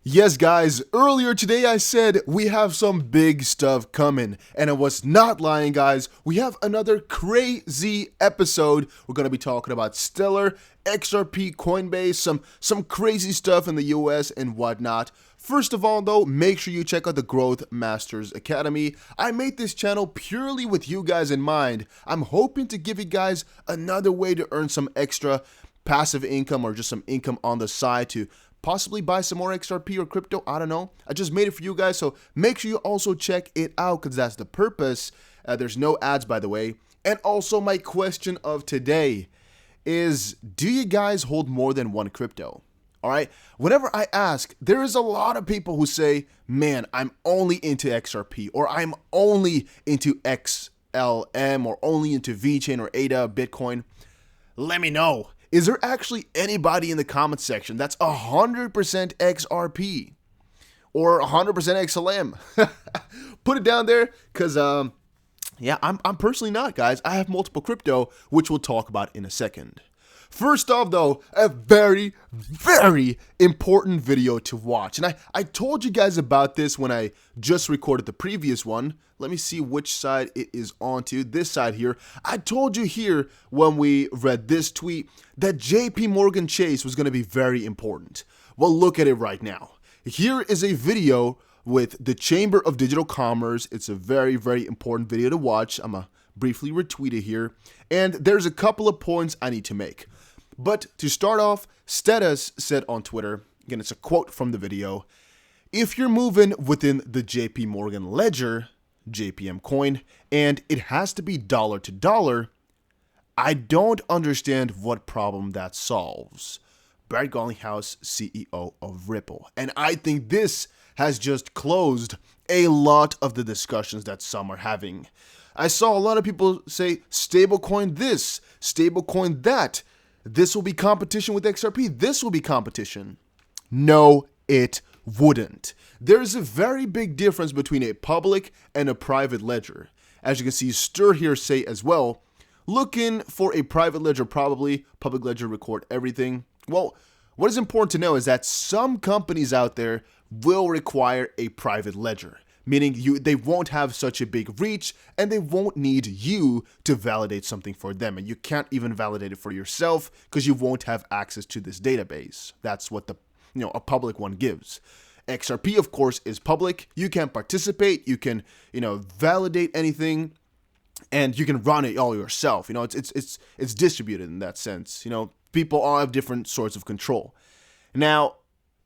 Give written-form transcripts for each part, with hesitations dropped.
Yes, guys, earlier today I said we have some big stuff coming, and I was not lying, guys. We have another crazy episode. We're going to be talking about Stellar, XRP, Coinbase, some crazy stuff in the US and whatnot. First of all, though, make sure you check out the Growth Masters Academy. I made this channel purely with you guys in mind. I'm hoping to give you guys another way to earn some extra passive income or just some income on the side to possibly buy some more XRP or crypto. I don't know. I just made it for you guys, so make sure you also check it out because that's the purpose. There's no ads, by the way. And also, my question of today is, do you guys hold more than one crypto? All right. Whenever I ask, there is a lot of people who say, man, I'm only into XRP, or I'm only into XLM, or only into VeChain or ADA, Bitcoin. Let me know. Is there actually anybody in the comment section that's 100% XRP or 100% XLM? Put it down there because, yeah, I'm personally not, guys. I have multiple crypto, which we'll talk about in a second. First off, though, a very, very important video to watch. And I told you guys about this when I just recorded the previous one. Let me see which side it is onto. This side here. I told you here when we read this tweet that JP Morgan Chase was going to be very important. Well, look at it right now. Here is a video with the Chamber of Digital Commerce. It's a very, very important video to watch. I'm going to briefly retweet it here. And there's a couple of points I need to make. But to start off, Status said on Twitter, again, it's a quote from the video, if you're moving within the JP Morgan ledger, JPM coin, and it has to be dollar to dollar, I don't understand what problem that solves. Brad Garlinghouse, CEO of Ripple. And I think this has just closed a lot of the discussions that some are having. I saw a lot of people say, stablecoin this, stablecoin that. This will be competition with XRP. This will be competition. No, it wouldn't. There's a very big difference between a public and a private ledger. As you can see, Stir here say as well, looking for a private ledger, probably public ledger record everything. Well, what is important to know is that some companies out there will require a private ledger, meaning they won't have such a big reach and they won't need you to validate something for them. And you can't even validate it for yourself because you won't have access to this database. That's what a public one gives. XRP, of course, is public. You can participate. You can, validate anything and you can run it all yourself. It's distributed in that sense. People all have different sorts of control. Now,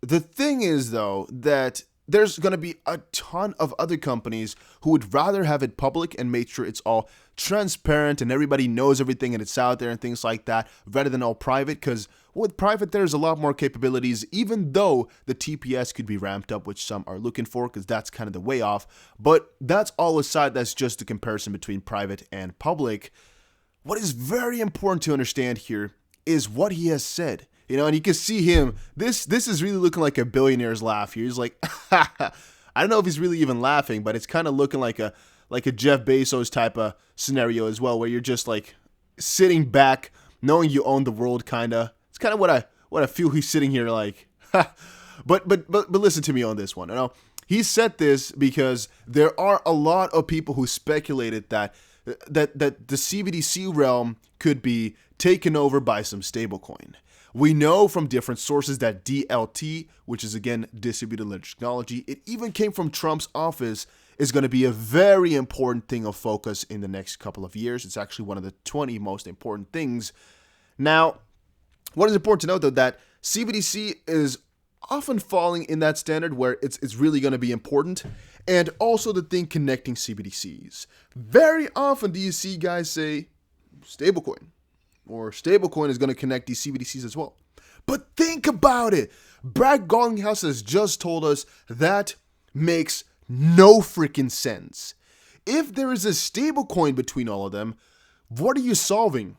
the thing is, though, that there's going to be a ton of other companies who would rather have it public and make sure it's all transparent and everybody knows everything and it's out there and things like that, rather than all private, because with private, there's a lot more capabilities, even though the TPS could be ramped up, which some are looking for, because that's kind of the way off. But that's all aside. That's just the comparison between private and public. What is very important to understand here is what he has said. And you can see him, this is really looking like a billionaire's laugh here. He's like, I don't know if he's really even laughing, but it's kind of looking like a Jeff Bezos type of scenario as well, where you're just like sitting back, knowing you own the world, kind of. It's kind of what I feel he's sitting here like. But listen to me on this one. He said this because there are a lot of people who speculated that the CBDC realm could be taken over by some stablecoin. We know from different sources that DLT, which is again distributed ledger technology, it even came from Trump's office, is going to be a very important thing of focus in the next couple of years. It's actually one of the 20 most important things. Now, what is important to note, though, that CBDC is often falling in that standard where it's really going to be important, and also the thing connecting CBDCs. Very often do you see guys say stablecoin, or stablecoin is going to connect these CBDCs as well. But think about it. Brad Garlinghouse has just told us that makes no freaking sense. If there is a stablecoin between all of them, what are you solving?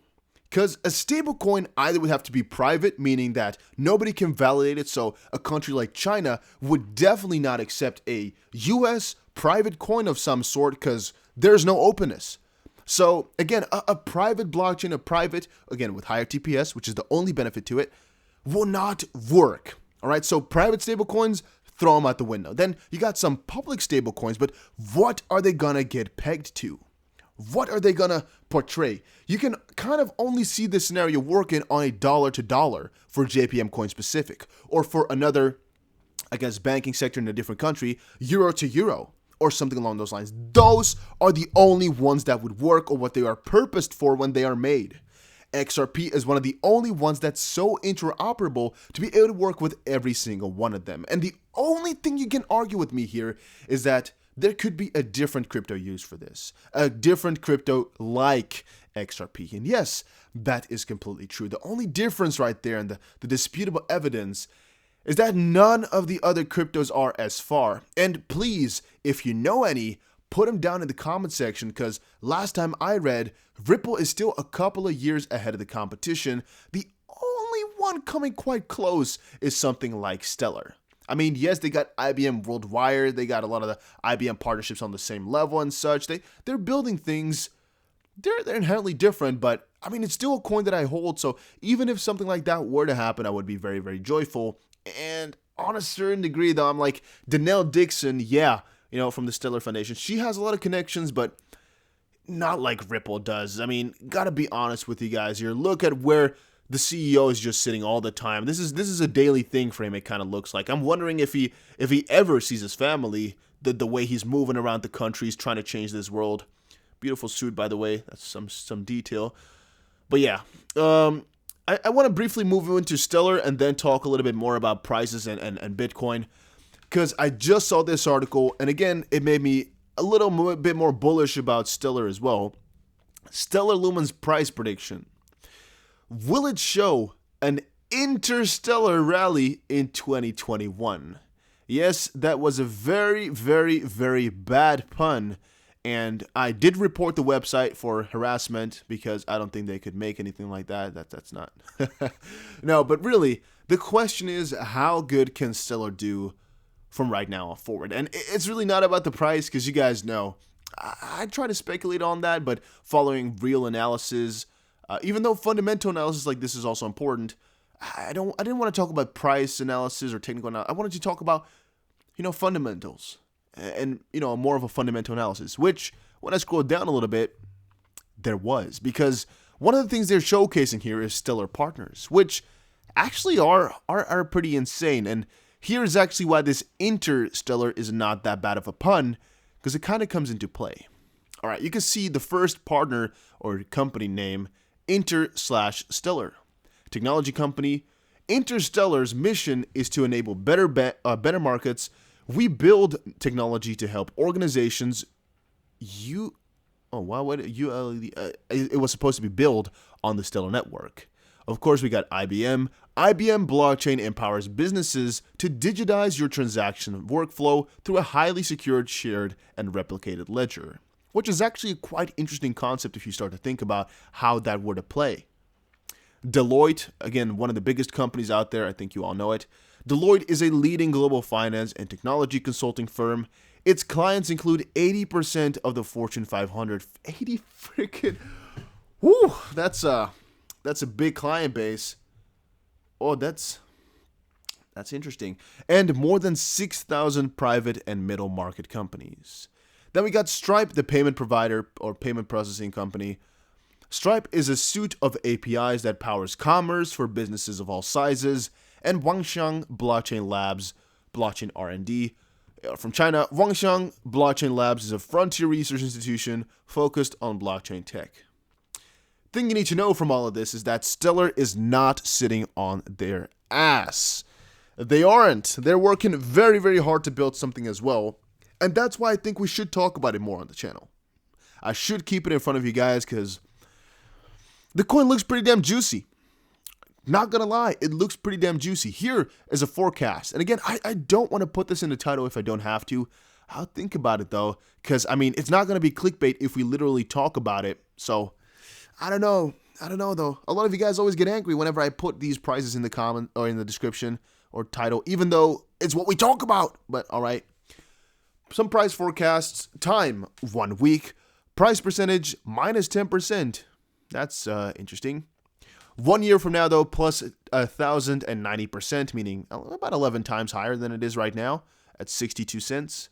Because a stablecoin either would have to be private, meaning that nobody can validate it, so a country like China would definitely not accept a US private coin of some sort because there's no openness. So again, a private blockchain, again, with higher TPS, which is the only benefit to it, will not work. All right, so private stablecoins, throw them out the window. Then you got some public stable coins, but what are they gonna get pegged to? What are they gonna portray? You can kind of only see this scenario working on a dollar to dollar for JPM coin specific, or for another, I guess, banking sector in a different country, euro to euro, or something along those lines. Those are the only ones that would work, or what they are purposed for when they are made. XRP is one of the only ones that's so interoperable to be able to work with every single one of them. And the only thing you can argue with me here is that there could be a different crypto used for this, a different crypto like XRP. And yes, that is completely true. The only difference right there, and the disputable evidence, is that none of the other cryptos are as far. And please, if you know any, put them down in the comment section, because last time I read, Ripple is still a couple of years ahead of the competition. The only one coming quite close is something like Stellar. I mean, yes, they got IBM Worldwire, they got a lot of the IBM partnerships on the same level and such. They're building things, they're inherently different, but I mean, it's still a coin that I hold, so even if something like that were to happen, I would be very, very joyful. And on a certain degree, though, I'm like, Danelle Dixon, yeah, from the Stellar Foundation, she has a lot of connections, but not like Ripple does. I mean, gotta be honest with you guys here. Look at where the CEO is just sitting all the time. This is a daily thing for him, it kind of looks like. I'm wondering if he ever sees his family, the way he's moving around the country, he's trying to change this world. Beautiful suit, by the way. That's some detail. But yeah, I want to briefly move into Stellar and then talk a little bit more about prices and Bitcoin, because I just saw this article, and again, it made me a little bit more bullish about Stellar as well. Stellar Lumen's price prediction. Will it show an interstellar rally in 2021? Yes, that was a very, very, very bad pun, and I did report the website for harassment because I don't think they could make anything like that. That's not. No, but really, the question is, how good can Stellar do from right now forward? And it's really not about the price, because you guys know I try to speculate on that, but following real analysis, even though fundamental analysis like this is also important, I didn't want to talk about price analysis or technical analysis. I wanted to talk about fundamentals and more of a fundamental analysis, which when I scrolled down a little bit, there was, because one of the things they're showcasing here is Stellar Partners, which actually are pretty insane. And here is actually why this interstellar is not that bad of a pun, because it kind of comes into play. All right, you can see the first partner or company name, Inter/Stellar. Technology company. Interstellar's mission is to enable better markets. We build technology to help organizations. It was supposed to be built on the Stellar network. Of course, we got IBM. IBM blockchain empowers businesses to digitize your transaction workflow through a highly secured, shared, and replicated ledger, which is actually a quite interesting concept if you start to think about how that were to play. Deloitte, again, one of the biggest companies out there, I think you all know it. Deloitte is a leading global finance and technology consulting firm. Its clients include 80% of the Fortune 500. 80 freaking... Whew, that's a big client base. Oh, that's interesting. And more than 6,000 private and middle market companies. Then we got Stripe, the payment provider or payment processing company. Stripe is a suite of APIs that powers commerce for businesses of all sizes. And Wangxiang Blockchain Labs, blockchain R&D. From China, Wangxiang Blockchain Labs is a frontier research institution focused on blockchain tech. Thing you need to know from all of this is that Stellar is not sitting on their ass. They aren't. They're working very, very hard to build something as well. And that's why I think we should talk about it more on the channel. I should keep it in front of you guys because the coin looks pretty damn juicy. Not gonna lie, it looks pretty damn juicy. Here is a forecast. And again, I don't want to put this in the title if I don't have to. I'll think about it though, because I mean, it's not gonna be clickbait if we literally talk about it. So, I don't know though. A lot of you guys always get angry whenever I put these prices in the comment or in the description or title, even though it's what we talk about. But all right. Some price forecasts. Time, 1 week. Price percentage, minus 10%. That's interesting. 1 year from now, though, plus 1,090%, meaning about 11 times higher than it is right now at 62 cents.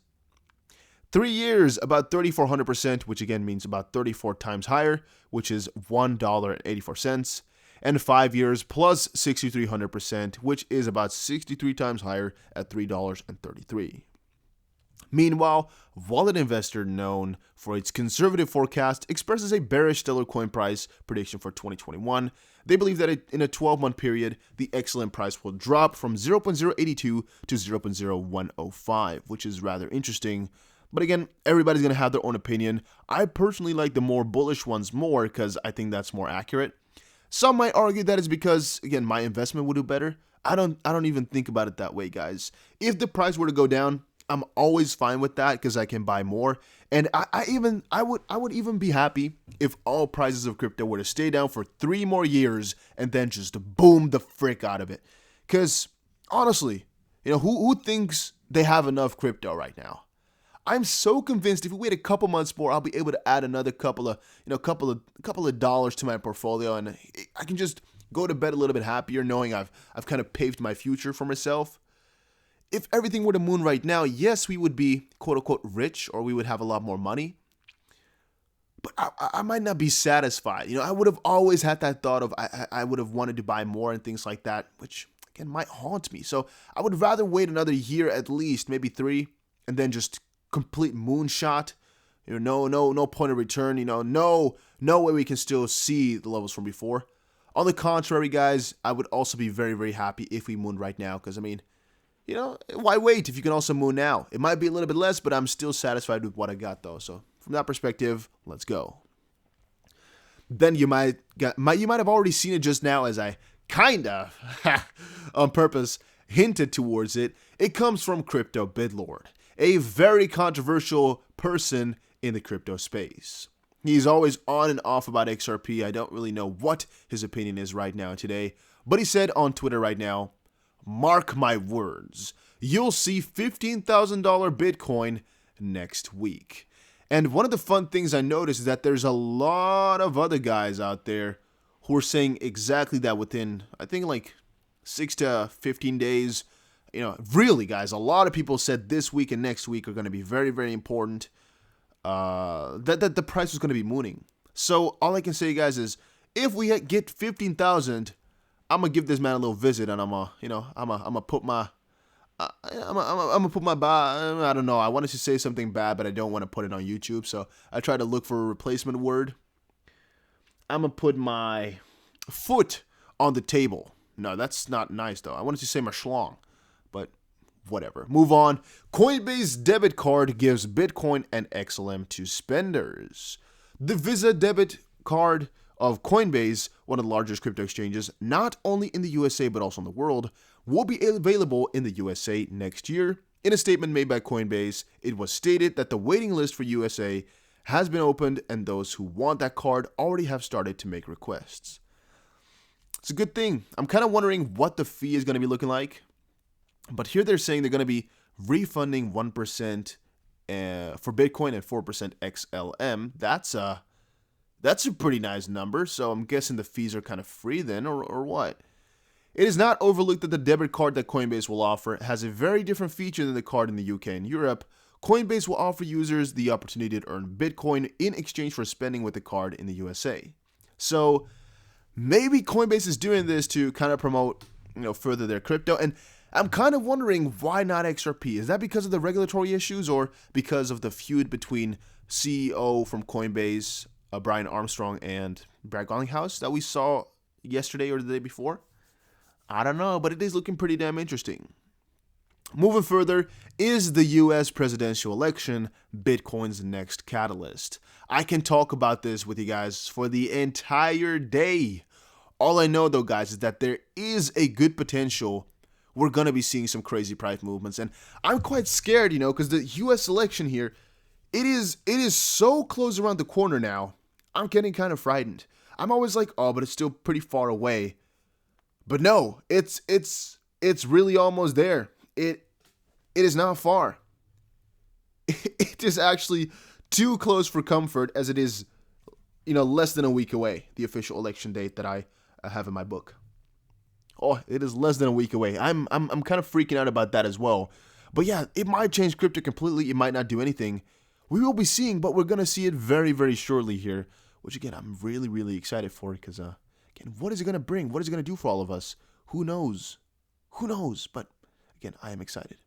3 years, about 3,400%, which again means about 34 times higher, which is $1.84. And 5 years plus 6,300%, which is about 63 times higher at $3.33. Meanwhile, wallet investor known for its conservative forecast expresses a bearish stellar coin price prediction for 2021. They believe that in a 12-month period, the XLM price will drop from 0.082 to 0.0105, which is rather interesting. But again, everybody's going to have their own opinion. I personally like the more bullish ones more because I think that's more accurate. Some might argue that it's because, again, my investment would do better. I don't even think about it that way, guys. If the price were to go down, I'm always fine with that because I can buy more. And I would even be happy if all prices of crypto were to stay down for 3 more years and then just boom the frick out of it. Because honestly, who thinks they have enough crypto right now? I'm so convinced if we wait a couple months more, I'll be able to add another couple of dollars to my portfolio, and I can just go to bed a little bit happier knowing I've kind of paved my future for myself. If everything were to moon right now, yes, we would be quote unquote rich, or we would have a lot more money. But I might not be satisfied. I would have always had that thought of I would have wanted to buy more and things like that, which again might haunt me. So I would rather wait another year at least, maybe 3, and then just complete moonshot. No point of return. No way we can still see the levels from before. On the contrary, guys, I would also be very, very happy if we mooned right now, because why wait if you can also moon now? It might be a little bit less, but I'm still satisfied with what I got though. So from that perspective, let's go. Then you might have already seen it just now, as I kind of on purpose hinted towards it. It comes from Crypto Bidlord, a very controversial person in the crypto space. He's always on and off about XRP. I don't really know what his opinion is right now today, but he said on Twitter right now, mark my words, you'll see $15,000 Bitcoin next week. And one of the fun things I noticed is that there's a lot of other guys out there who are saying exactly that within, I think, like 6 to 15 days. Really, guys, a lot of people said this week and next week are going to be very, very important. That the price was going to be mooning. So all I can say, guys, is if we get 15,000, I'm gonna give this man a little visit, and I'm gonna put my, I don't know. I wanted to say something bad, but I don't want to put it on YouTube, so I try to look for a replacement word. I'm gonna put my foot on the table. No, that's not nice though. I wanted to say my schlong, but whatever. Move on. Coinbase debit card gives Bitcoin and XLM to spenders. The Visa debit card of Coinbase, one of the largest crypto exchanges, not only in the USA but also in the world, will be available in the USA next year. In a statement made by Coinbase, it was stated that the waiting list for USA has been opened and those who want that card already have started to make requests. It's a good thing. I'm kind of wondering what the fee is going to be looking like. But here they're saying they're going to be refunding 1% for Bitcoin and 4% XLM. That's a pretty nice number. So I'm guessing the fees are kind of free then, or what? It is not overlooked that the debit card that Coinbase will offer has a very different feature than the card in the UK and Europe. Coinbase will offer users the opportunity to earn Bitcoin in exchange for spending with the card in the USA. So maybe Coinbase is doing this to kind of promote, further their crypto. And I'm kind of wondering, why not XRP? Is that because of the regulatory issues or because of the feud between CEO from Coinbase, Brian Armstrong, and Brad Garlinghouse that we saw yesterday or the day before? I don't know, but it is looking pretty damn interesting. Moving further, is the US presidential election Bitcoin's next catalyst? I can talk about this with you guys for the entire day. All I know though, guys, is that there is a good potential we're going to be seeing some crazy price movements. And I'm quite scared, because the US election here, it is so close around the corner now. I'm getting kind of frightened. I'm always like, oh, but it's still pretty far away. But no, it's really almost there. It is not far. It is actually too close for comfort, as it is, less than a week away, the official election date that I I have in my book. Oh, it is less than a week away. I'm kind of freaking out about that as well. But yeah, it might change crypto completely. It might not do anything. We will be seeing, but we're going to see it very, very shortly here. Which, again, I'm really, really excited for. Because, again, what is it going to bring? What is it going to do for all of us? Who knows? Who knows? But, again, I am excited.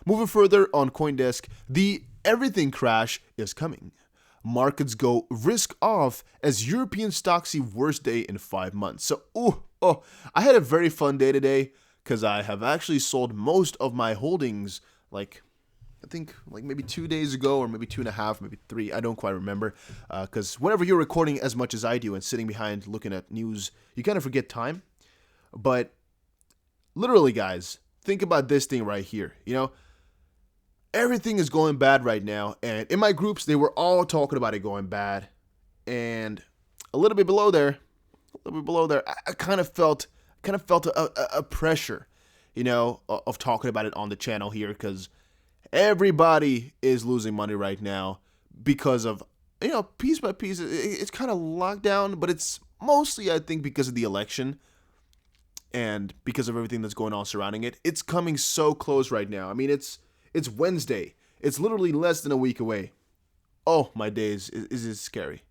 Moving further on CoinDesk, the everything crash is coming. Markets go risk off as European stocks see worst day in 5 months. So, I had a very fun day today because I have actually sold most of my holdings, like, I think like maybe 2 days ago or maybe 2.5, maybe 3. I don't quite remember because whenever you're recording as much as I do and sitting behind looking at news, you kind of forget time. But literally, guys, think about this thing right here. You know, everything is going bad right now. And in my groups, they were all talking about it going bad. And a little bit below there, I kind of felt a pressure, you know, of talking about it on the channel here because everybody is losing money right now because of, you know, piece by piece. It's kind of locked down, but it's mostly, I think, because of the election and because of everything that's going on surrounding it. It's coming so close right now. I mean, it's Wednesday. It's literally less than a week away. Oh, my days. Is it scary?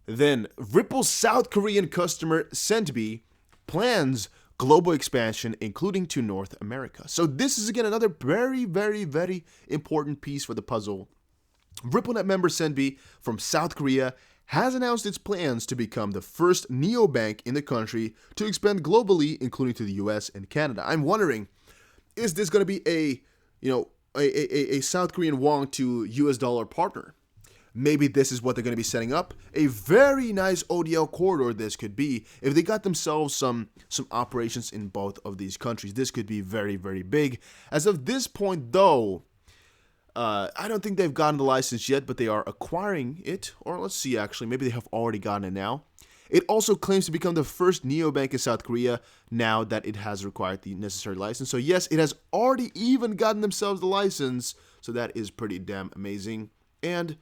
Then, Ripple's South Korean customer, Sentby, plans global expansion, including to North America. So this is, again, another very, very, very important piece for the puzzle. RippleNet member Sentby from South Korea has announced its plans to become the first neobank in the country to expand globally, including to the US and Canada. I'm wondering, is this going to be a South Korean won to US dollar partner? Maybe this is what they're going to be setting up. A very nice ODL corridor this could be. If they got themselves some operations in both of these countries, this could be very, very big. As of this point, though, I don't think they've gotten the license yet, but they are acquiring it. Or let's see, actually, maybe they have already gotten it now. It also claims to become the first neobank in South Korea now that it has required the necessary license. So yes, it has already even gotten themselves the license. So that is pretty damn amazing. And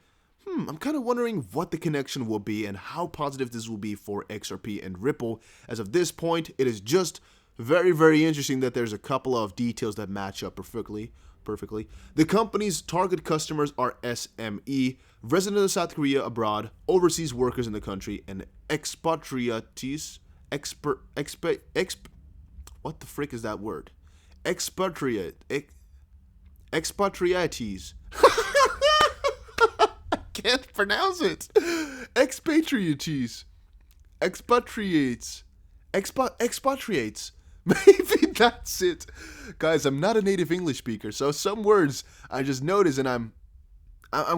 I'm kind of wondering what the connection will be and how positive this will be for XRP and Ripple. As of this point, it is just very, very interesting that there's a couple of details that match up perfectly. The company's target customers are SME, residents of South Korea abroad, overseas workers in the country, and expatriates. What the frick is that word? Expatriates. Can't pronounce it. Expatriates. Maybe that's it. Guys, I'm not a native English speaker, so some words I just notice and I'm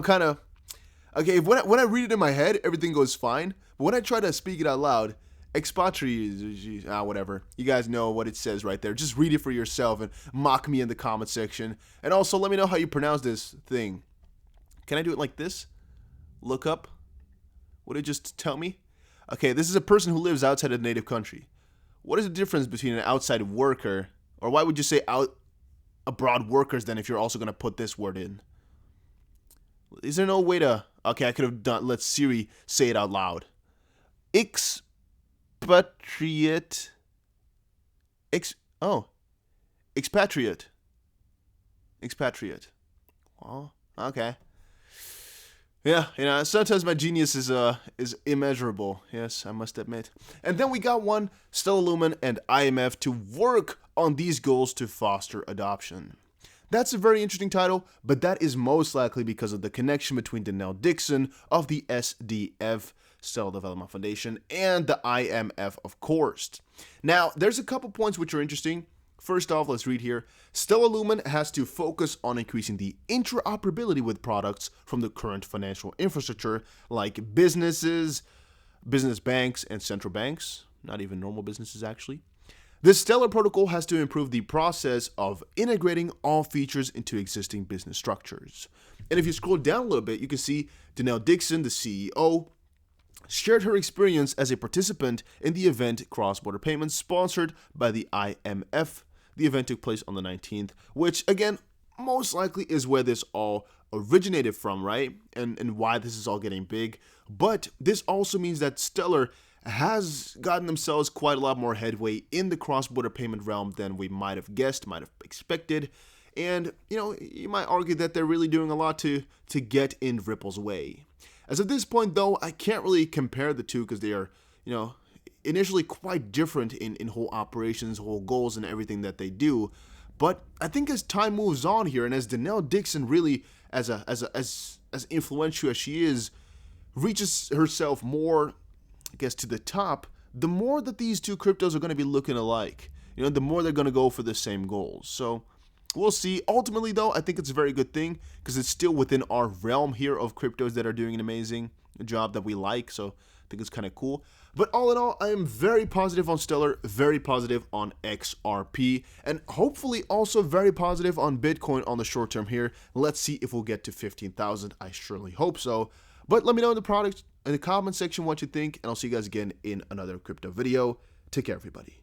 kind of okay. When I read it in my head, everything goes fine. But when I try to speak it out loud, expatriates, whatever. You guys know what it says right there. Just read it for yourself and mock me in the comment section. And also let me know how you pronounce this thing. Can I do it like this? Look up. Would it just tell me? Okay, this is a person who lives outside of the native country. What is the difference between an outside worker, or why would you say abroad workers then if you're also going to put this word in? Is there no way to... Okay, I could have done... Let Siri say it out loud. Expatriate. Expatriate. Oh, okay. Yeah, you know, sometimes my genius is immeasurable. Yes, I must admit. And then we got one, Stellar Lumen and IMF to work on these goals to foster adoption. That's a very interesting title, but that is most likely because of the connection between Danielle Dixon of the SDF, Stellar Development Foundation, and the IMF, of course. Now, there's a couple points which are interesting. First off, let's read here. Stellar Lumen has to focus on increasing the interoperability with products from the current financial infrastructure, like businesses, business banks, and central banks. Not even normal businesses, actually. The Stellar protocol has to improve the process of integrating all features into existing business structures. And if you scroll down a little bit, you can see Danielle Dixon, the CEO, shared her experience as a participant in the event Cross-Border Payments sponsored by the IMF. The event took place on the 19th, which, again, most likely is where this all originated from, right? And why this is all getting big. But this also means that Stellar has gotten themselves quite a lot more headway in the cross-border payment realm than we might have guessed, might have expected. And, you might argue that they're really doing a lot to get in Ripple's way. As of this point, though, I can't really compare the two because they are, initially quite different in whole operations, whole goals, and everything that they do. But I think as time moves on here, and as Danelle Dixon really, as influential as she is, reaches herself more, I guess, to the top, the more that these two cryptos are going to be looking alike. The more they're going to go for the same goals. So we'll see. Ultimately, though, I think it's a very good thing because it's still within our realm here of cryptos that are doing an amazing job that we like. So I think it's kind of cool. But all in all, I am very positive on Stellar, very positive on XRP, and hopefully also very positive on Bitcoin on the short term here. Let's see if we'll get to 15,000. I surely hope so. But let me know in the comment section what you think, and I'll see you guys again in another crypto video. Take care, everybody.